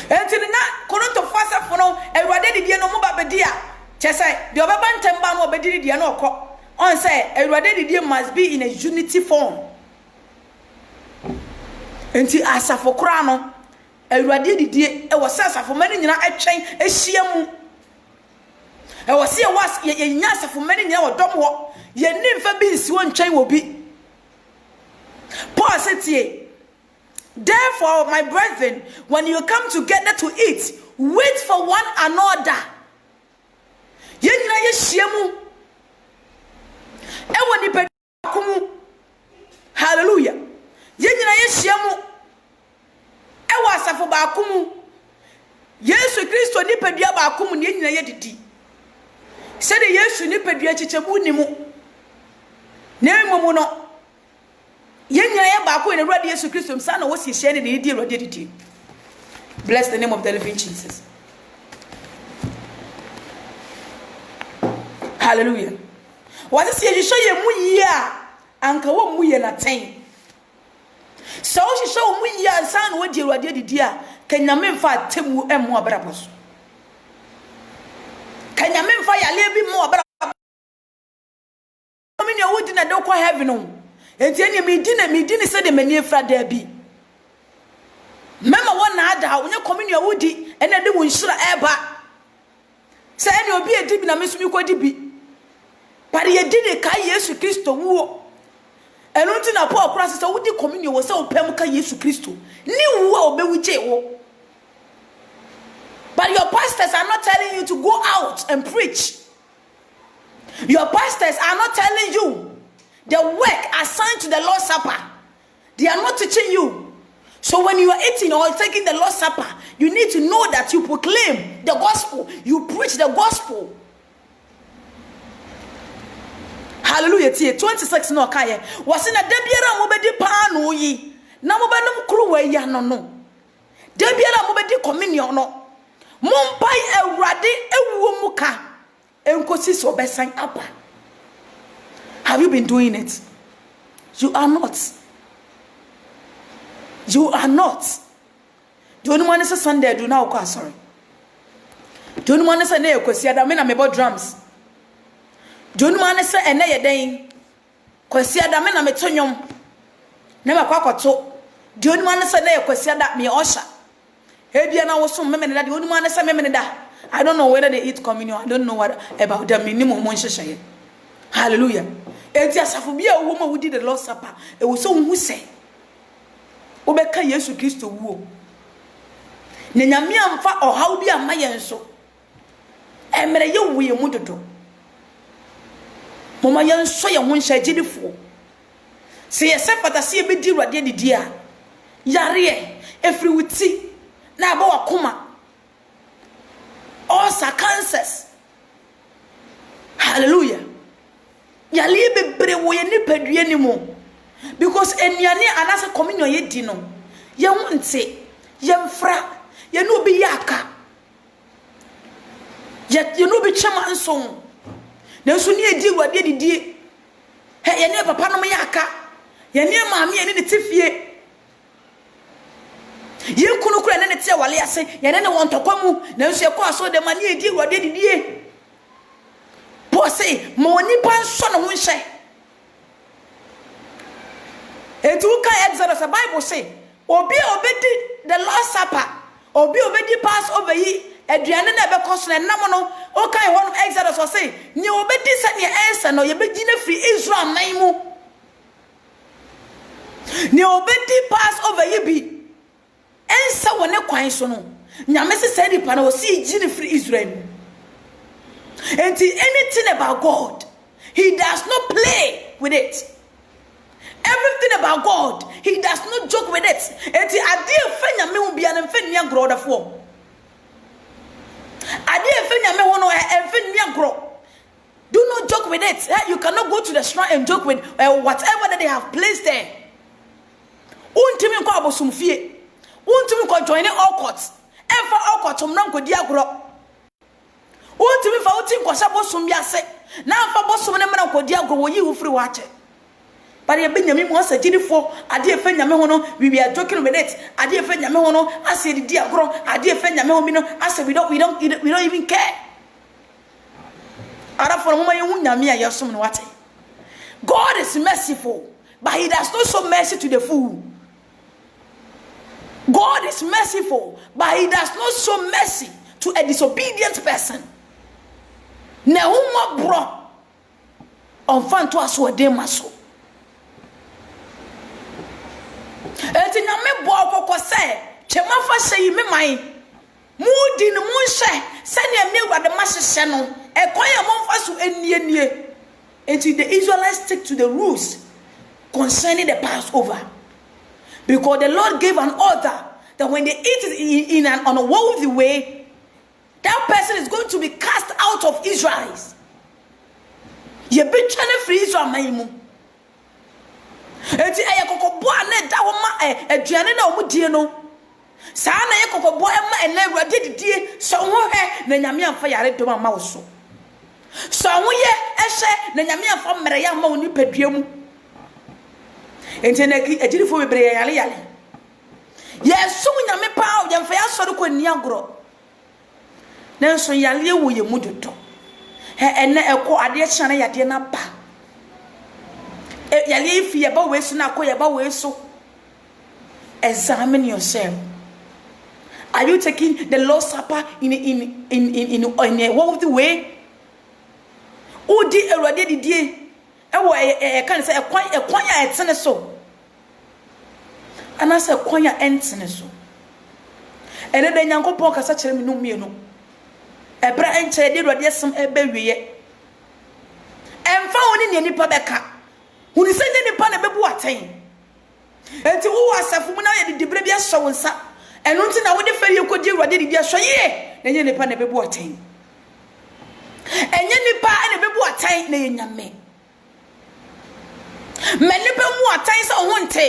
And to the night, Koronto Fasa Fono, and Radedi Diano Mubabedia, Chesai, the Obaban Tembano Bedidi Diano. On say Awurade didie must be in a unity form. Enti asafo kura no Awurade didie e wose asafo mani nyina atwen ehia mu. E wose e was ye nya asafo mani nyina wodom ho. Ye nimfa bi nsi won twen wo bi. Paul said here, therefore my brethren, when you come together to eat, wait for one another. Ye nyina ye hia mu. Hallelujah. Yenyina yeshiamu ewa asafo baakumu Yesu Kristo ni pedua baakumu ni yenyina yedidi sede Yesu ni pedua chichebu ni mu na imomu no Yenya ya ba ko ne Awurade Yesu Kristo msa na wo si hye ne ne di Awurade didi. Bless the name of the living Jesus. Hallelujah. What is ye show ye mu yi a anka wo mu ye na ten. So she show mu yi ansa na wo di Awurade didi a kanyame mfa temu emu abraposo. Kanyame mfa yale bi mu abraposo. Omini odi na do kwa heaven no. Enti enya me di ne se de mani efra da bi. Mema wona ada onye community odi ena de wo nshira eba. Se eni obi edi bi na mesumi kwadi bi. But ye di ne kai Yesu Kristo wo. Eno nti na Paul kura se wodi community wo se opem ka Yesu Kristo. Ni wo obewuje wo. But your pastors are not telling you to go out and preach. Your pastors are not telling you the work assigned to the Lord's Supper. They are not teaching you. So when you are eating or taking the Lord's Supper, you need to know that you proclaim the gospel. You preach the gospel. Hallelujah. 26 no kaye. Wasina debiara mobedi pa no yi. Na mobanum kruwe ya no no. Debiara mobedi communion no. Mompai Awurade ewuo muka. Enkosi so besan apa. Have you been doing it? You are not. You are not. Do you want to say Sunday do now? Sorry. Do you want to say ne kwesi adame na mebo drums? Do you want to say ene yeden? Kwesi adame na meto nyom. Na makwa kwato. Do you want to say ne kwesi ada me osha? Ebia na wo so memene da. Do you want to say memene da? I don't know whether they eat communion. I don't know what about the minimum mon sheshaye. Hallelujah. Enti asafo bia wo ma wudi the Lord's Supper. E wo so hu se. Obeka Yesu Kristo wo. Ne nyame amfa ohaw bi ama yen so. Emre ye wo ye mu dodo. Mama yen so ye ho nhya gidifo. Se ye se pata se ye bedi Awurade didi a. Yare efri wuti na aba wakoma. All cancers. Hallelujah. Yale bebre wo ye nipadue ni mo. Because enuane anase communion ye di no. Ye wonte, ye mfra, ye no bi yaka. Ye no bi chama nso. Na nso ni edi Awurade didi. He ye ne papa no me yaka. Ye ne maame ye ne tifie. Ye kunu kura ne tie wale ase, ye ne won tokwa mu, na nso ye kwa so de mani edi Awurade didi. Paul say, mo nipa nso no ho nhye. Etu ka Exodus, the Bible say, obi obedi the Lord's Supper, obi obedi Passover yi, aduane na be koso na nam no, o kai ho Exodus o say, ni obedi se ne ensa no ye begi na free Israel man mu. Ni obedi Passover yi bi, ensa wone kwan so no. Nyame se say nipa na o si gi na free Israel. And anything about God, he does not play with it. Everything about God, he does not joke with it. And the idea fenya me will be an fenya grow the form. Idea fenya me wono fenya grow. Do not joke with it. You cannot go to the shrine and joke with whatever that they have placed there. Untimi ko abosumfie. Untimi ko join all courts. Ever all courts umnam ko dia grow. Untimi fa utin ko sabo sumbiase. Na fa bosum ne mra ko dia grow wo yi wo free wache. But ye benyame mo asa gidifo ade efa nyame ho no we are joking with it ade efa nyame ho no asa di agro ade efa nyame ho bi no asa we don't even care. Ara for mo ye hu nyame a yesom no wate. God is merciful, but he does not show mercy to the fool. God is merciful, but he does not show mercy to a disobedient person. Ne hu mo bro on fan to aso de maso. Eti nyame bo akoko se chema fa hye me man mudi ne mo hye se ne me Awurade ma hye no ekwan ya mo fa so enie enti the Israelites stick to the rules concerning the Passover, because the Lord gave an order that when they eat it in an unworthy way, that person is going to be cast out of Israel. Ye be chane free Israel maimu. enti eye kokobo na da wo ma aduane na wo die no saa na ye kokobo ma ena awurade didie so ho he na nyame amfa yare dom ma wo so so ho ye ehye na nyame amfa mmere ya ma wo ni padua mu enti na agirifo bebre yale yale yesu nyame pa o yemfa ya sori ko ni agoro nanso yale wo ye mudoto he ene eko ade kyane yade na ba yale ifi ye ba we so na ko ye ba we so examine yourself. Are you taking the Lord's Supper in a worthy way? Udi erade didie ewo kan say ekwan ya etene so ana say ekwan ya entene so ene da Nyankopon kasa kire me no mienu ebra enche de erade sem ebawiye emfa woni ne nipa beka woni se ne nipa na bebu aten enti wo asafu mu na ye de dibre bia so wonsa eno nti na wo de feri ekodi erade didie so ye na ye nipa na bebu aten enye nipa ene bebu aten na ye nyame menipa mu atan sa ho nte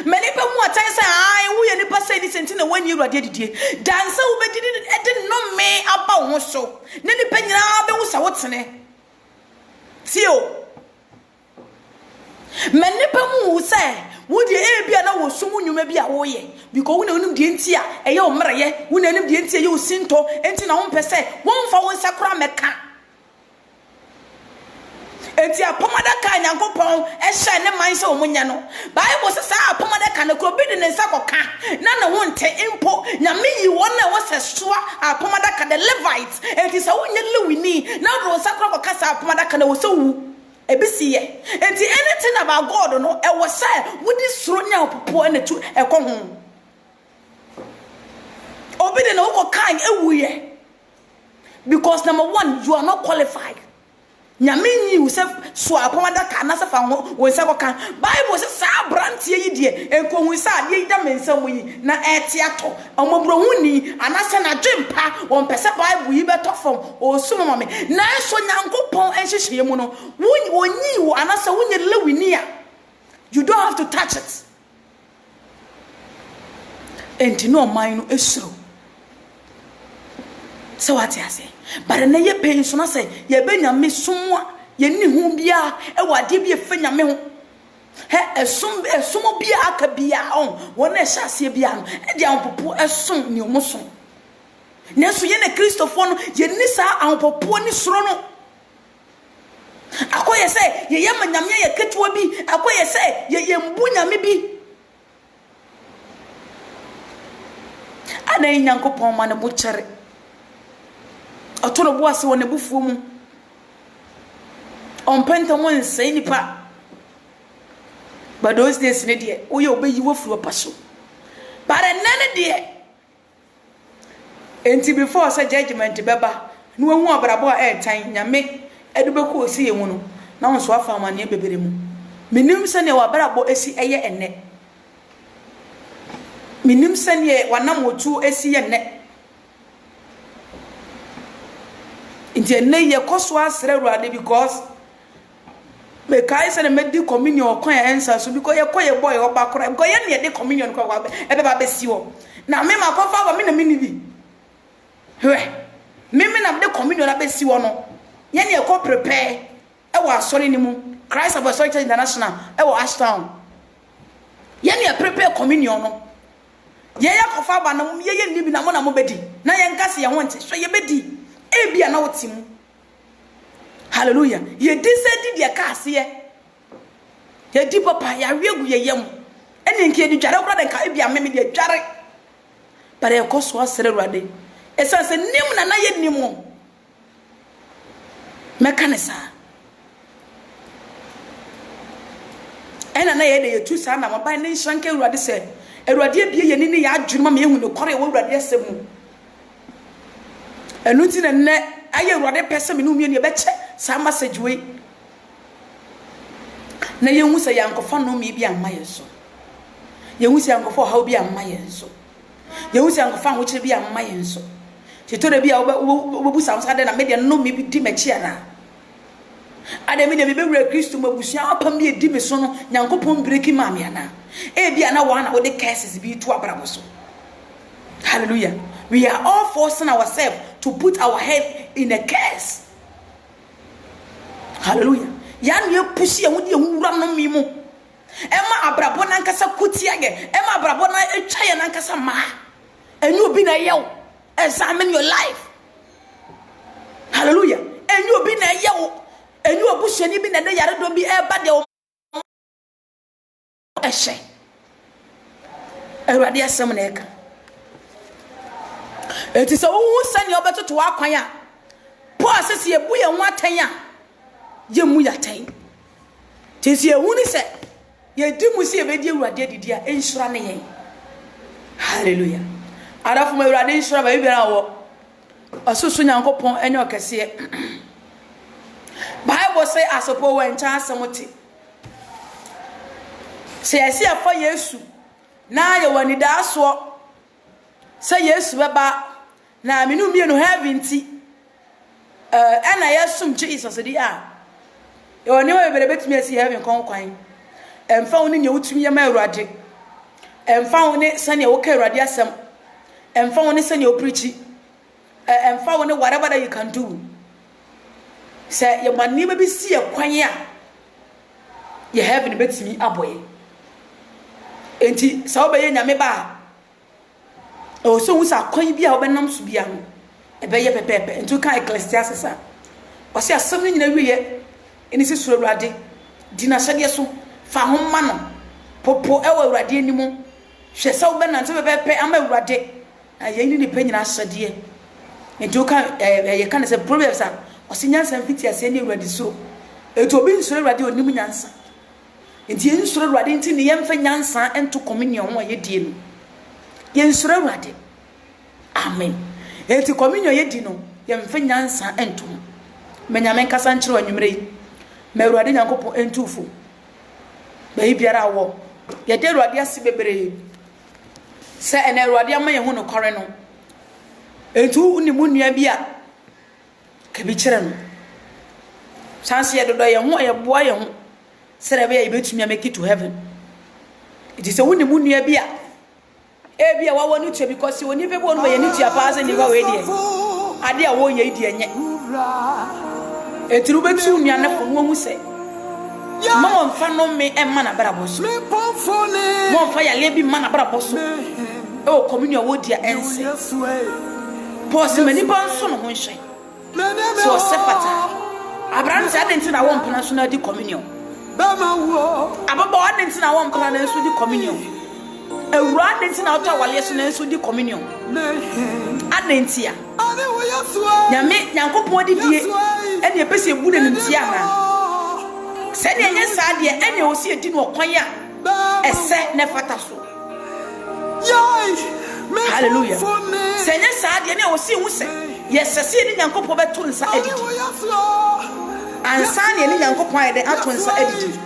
menipa mu atan sa ai wo ye nipa sa ni senti na wani erade didie dansa wo be didi ede no me aba wo so ne nipa nyina be wo sa wo tene tio menipa mu sa wo de bia na wo so mu nyuma bia wo ye because wo na onum de nti a eye o mreye wo na onum de nti eye o sinto enti na wo mpese wo mfa wo nsakura meka enti apomadaka Nyankopon ehye ne man se omunya no Bible se sa apomadaka na kro bi de ne nsakoka na ho nte impo nyame yi won na wo se soa apomadaka the Levites enti se wonye lewini na ro nsakura koka sa apomadaka na wo se wu ebisi ye enti anything about God no e wo say wodi suro nya opopo na tu ekọ ho obi de na wo kan ewu ye because number 1 you are not qualified nyame nyi wo se so apomadaka na se fa ho wo se koka Bible se sa brantie yi de enkohu sa de yi da mensam yi na ete ato omobro huni anase na dwempa won pese Bible yi beto fom o sumo me na so Nyankopon enhyehyeye mu no wonyi wo anase wonye lewini a you don't have to touch it enti no man no esuro so what you say but na ye pay so na say ye be nyame somwa ye ni hu bia e wade bia fa nyame ho he esum bia aka bia on wona hyase bia no e dia ampopo esom ni omoso na so ye na Kristofo no ye ni sa ampopo ni soro no akoye say ye yema nyame ye ketewa bi akoye say ye mbu nyame bi ana Nyankopon ma na bo kyere otoro boase wona bufuo mu on penta mo nsai nipa but those days ne de wo ye obeyi wofuro paso bare nane de enti before say judgment beba no hu abrabo a tan nyame edubeko osi ye mu no na won so afa amane bebere mu minim se ne wa brabo esi eye enne minim se ne wanam otu esi ye enne inti ne ye koso asre ruade because me kai se ne medi communion kon answer so because ye koye boy oba kora because ye ne de communion ko wa e be ba besi wo na me ma ko fa ba me na mini bi he me na de communion na besi wo no ye ne ko prepare e wa asori ni mu Christ Apostolic Church International e wo Ashtown ye ne prepare communion no ye ya ko fa ba na ye ye ni bi na mo na mo bedi na ye nkase ye ho nte so ye bedi ebia na wotimu hallelujah ye disedi de kaase ye di papa ya wiegu ye yem ene nke di dware kura de ka ebia meme de dware bare e koso asere ruade esanse nim na ye nim mekanisa ena na ye de ye tu sa na mo ba ne hyanke ruade se ruade ebie ye ni ya adwuma me ehu ne kore wo ruade asemu enuti na ne aye ruade pese me no mie ne be che sa message we na ye hu se yankofa no me bi amma ye so ye hu se yankofa ha bi amma ye so ye hu se yankofa ho kire bi amma ye so titore bi a wo bu sa de na me de no me bi di me che na ademi de be wura Kristo mabusua apam ye di me so no Nyankopon breki maame ana e bia na wa na wo de curses bi to abrabo so. Hallelujah. We are all forcing ourselves to put our head in a curse. Hallelujah. Yan ye pushi ye wudi wura no mi mu. Ema abrabo na nkasa kutiage, ema abrabo na etwa ye na nkasa ma. Enu obi na yew. Examine your life. Hallelujah. Enu obi na yew. Enu obushani bi na de yare do bi eba de o ehye. Erade asem na eka. Eti se wo sani obetuto akwan a Paul sese ye bu ye ho atan a ye mu yaten. Tesi ehu ni se ye di mu se ye be di Awurade didi a ensura ne yen. Hallelujah. Arafu ma Awurade ensura ba bibira wo. Osusu Nyankopon enye okese. Bible say asopo we ncha asemote. Se yesi afa Yesu na ye wani da so. Se Yesu beba na minu mienu heaven ti ena yesum Jesus di a e woni we bere betumi asi heaven konkwan emfa woni nya wutumi yema Awurade emfa woni sane wo ka Awurade asem emfa woni sane wo preach emfa woni whatever that you can do se ye mani be si ye kwan a ye heaven betumi aboye enti sa wo be ye nyame ba o so wusa kwan bia obenam so bia no ebeye pepepe ntu kan Ecclesiastes a o se asem ni nyina wiye eni se suro Awurade dina sede so fa ho ma no popo ewo Awurade animu hwe se obenante pepepe ama Awurade aye ni pe nyina sede ntu kan ye kan se Proverbs a o se nyansa mfiti ase ni Awurade suro eto obi nsuro Awurade onim nyansa enti nsuro Awurade enti ne yemfa nyansa ento communion ho ye die no yensuro Awurade. Amen. Eti communion ye di no yemfa nyansa ento menyame nkasa nkyere anwumre me Awurade Nyankopon entufo bayi biara wo ye de Awurade ase bebre se ene Awurade ama ye hu no kore no etu unimu nua bi a ka bi kyere no sanse ye dodo ye hu ye boa ye hu sere be ye betumi make it to heaven. It is a unimu nua bi a ebia wa wonu tue because woni be bo no ye ni tua paase ni wa we die ade a wo ye die enye eturu betu nua na fo no hu se mo mfa no me emma na bra boso mo mfa ya le bi ma na bra boso e o communion wo dia ense pause mani ban so no ho nhwe so sepata abraham say adenti na wo mpena so na di communion ababa adenti na wo mpena na so di communion Awurade nti na oto awale so na so di communion adenti a nyame Nyankopon didie ene epese ebu ne ntia na se ne enye saade ene o si edi no kwan a ese ne fata so. Hallelujah. Se enye saade ne o si hu se yesese ni Nyankopon beto nsa edidi ansa ne ni Nyankopon ede ato nsa edidi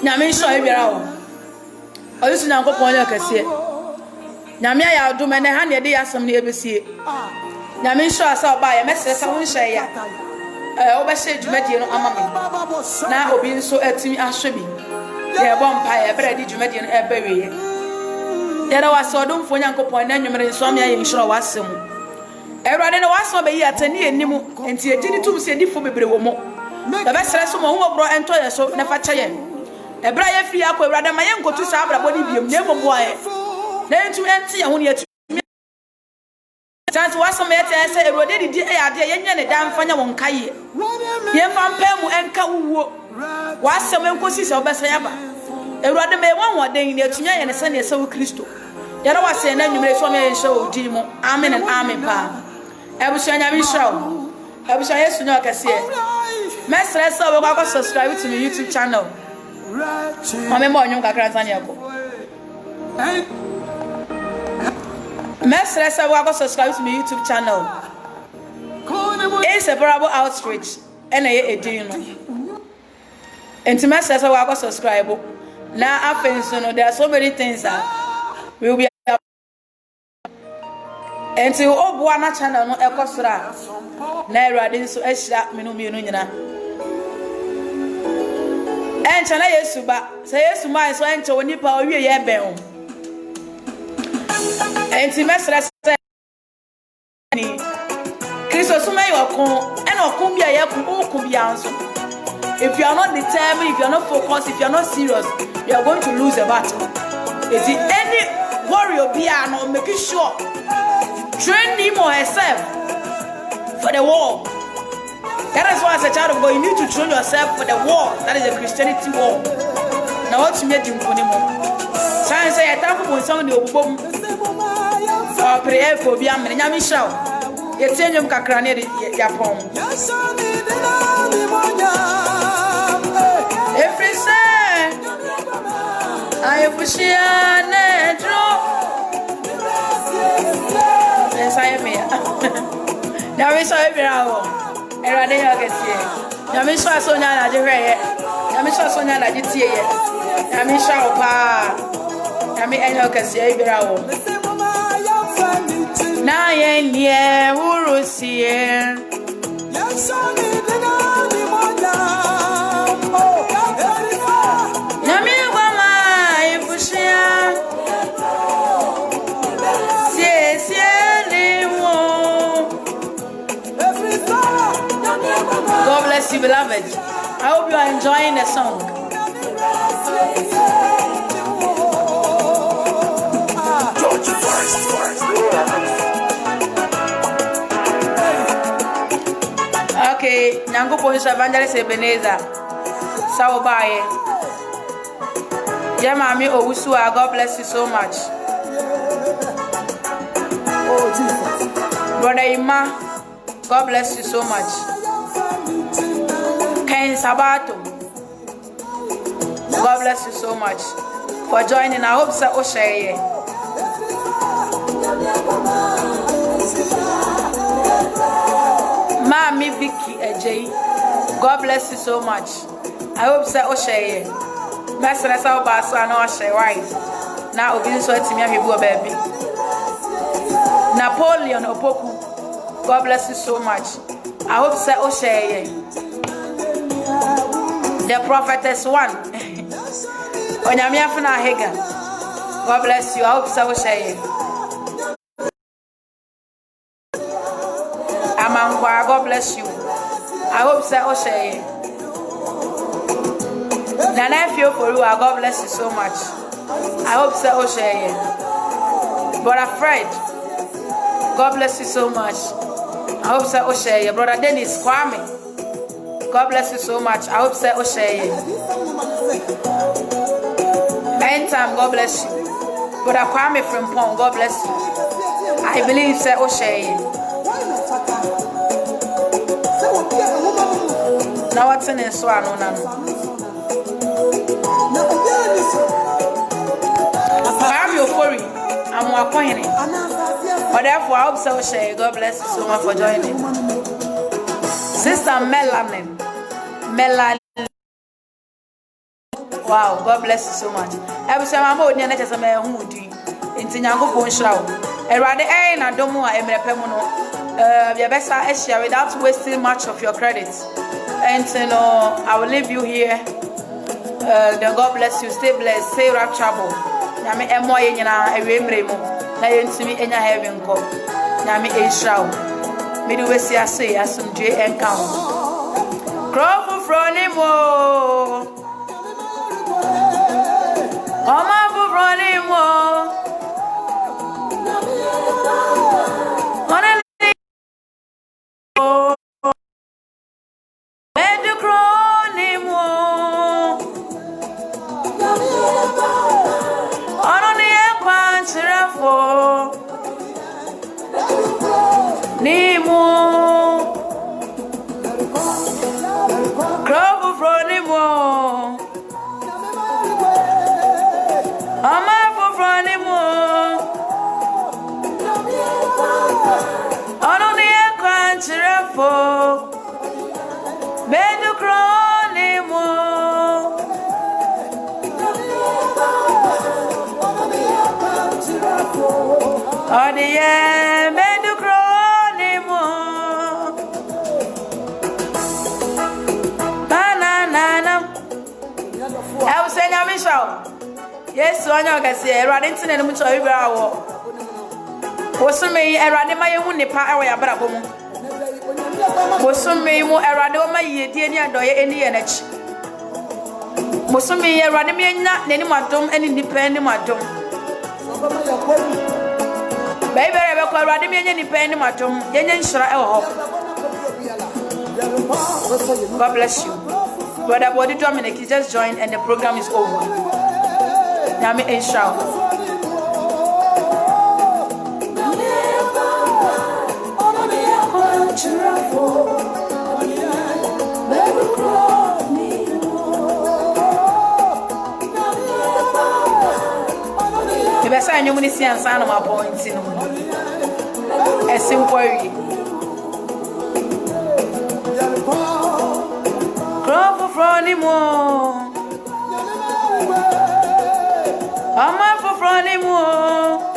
nyame so ebiara o Oyesu Nyankopon ya kase nyame ya adom ene ha ne de yasam ne ebesie nyame nso asa oba ya mesese ho nhye ya obehye dwumadie no ama me na obi nso atimi ahwe bi ye bompa ya bere di dwumadie no ebewe ye da wase odomfo Nyankopon na nwumere nso am ya ye nhiro wasem Awurade na waso be yi atani enim enti edi ni tum se di fo bebre wo mo da be sere so mo ho bro ento ye so ne fa kye ebra ye firi akwa Awurade ma ye nkotu sa abrabo ni biem na emomo aye na entu enti ye ho ne etu chance waso me ete se Awurade didi e ade ye nya ne dan fanya won kaye ye fa mpamu enka wuwo wasem enkosi se obesa ya ba Awurade me won woden ne etunya ye ne se ne se wo Kristo yara wase na nwumre so me enhye odi mu amen and amen pa ebuso nya bi show ebuso Yesu nya kase mesre so we go subscribe to my YouTube channel mame mo nyum kakra tanya ko mesre so we go subscribe to my YouTube channel Inseparable Outreach ena ye edin no enti mesre so we go subscribe na afenso no there are so many things that we will be enti oboa na channel no ekosora na Awurade nso ahyira menu mienu nyina enche na Yesu ba se Yesu mai so enche onipa owie ye ben enti mesra se ni Kristo suma yokon ena okun bia ye kun bia nso. If you are not determined, if you are not focused, if you are not serious, you are going to lose the battle. Is it any warrior be no making sure train him or herself for the war? That is why as a child of God, you need to train yourself for the war. That is the Christianity war. Now what you made him for him? Science say I thank you for some the obum or prayer for be a man. Yami show. You tell him kakrane yapon. Every say I push ya nedro. Yes, I am here. Now we saw every hour. Erade ya kesi. Na mi so Sonia na je hwe. Na mi so Sonia na je tie ye. Na mi sha opa. Na mi enyo kesi every hour. Na ye nie urusie. God bless you, beloved. I hope you are enjoying the song. Okay, Nyango Police Evangelist Ebenezer. Sawabaye. Yeah, Mami Owusua, God bless you so much. Brother Ima, God bless you so much. Ken Sabato, God bless you so much for joining. I hope so. Osheye. Mami Vicky Ejay, God bless you so much. I hope so. Osheye. Mesra sa obaso ana Osheye wise. Na obi nso atimi ahwebu baby. Napoleon Opoku, God bless you so much. I hope so. Osheye. The prophetess one. Onyamia Funa Hega. God bless you. I hope so. Osheye. Amangwa, God bless you. I hope so. Osheye. Nana feel for you. God bless you so much. I hope so. Osheye. Brother Fred, God bless you so much. I hope so. Osheye. Brother Dennis Kwame, God bless you so much. I hope so. Osheye. End time, God bless you. Brother Kwame from Pong, God bless you. I believe so. Osheye. Now what's in this one? I'm your worry. I'm walking. But therefore, I hope so. Osheye. God bless you so much for joining. Sister Melanin. Wow, God bless you so much. Every time I'm out, I'm just a man who do. Into Nyango Ponshao. And rather, I don't know. I'm a pemono. Your best I share without wasting much of your credits. And so, I will leave you here. Then God bless you. Stay blessed. Stay rapturable. Nami emo yenyina ewemremo na yentimi enya heaven ko. Nami Israel. Me do we see ase asumdwe enka ho. Krofu fronimo. Oma fu fronimo. Oh, the Yes, so I know I say, running to the mutual hour. Was me a running my own power, but was me more around my year, and any energy. Was me a running me not any madam and independent madam. Baby, I will run me any independent madam, Yen Shra. God bless you. Brother Body Dominic, he just joined and the program is over. Yami Inshallah. If I knew when you see and sign of my points in a simple crop for anymore. I'm up for anymore.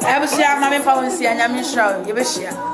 I was here, Mammy Power, and Yamin Show, give a share.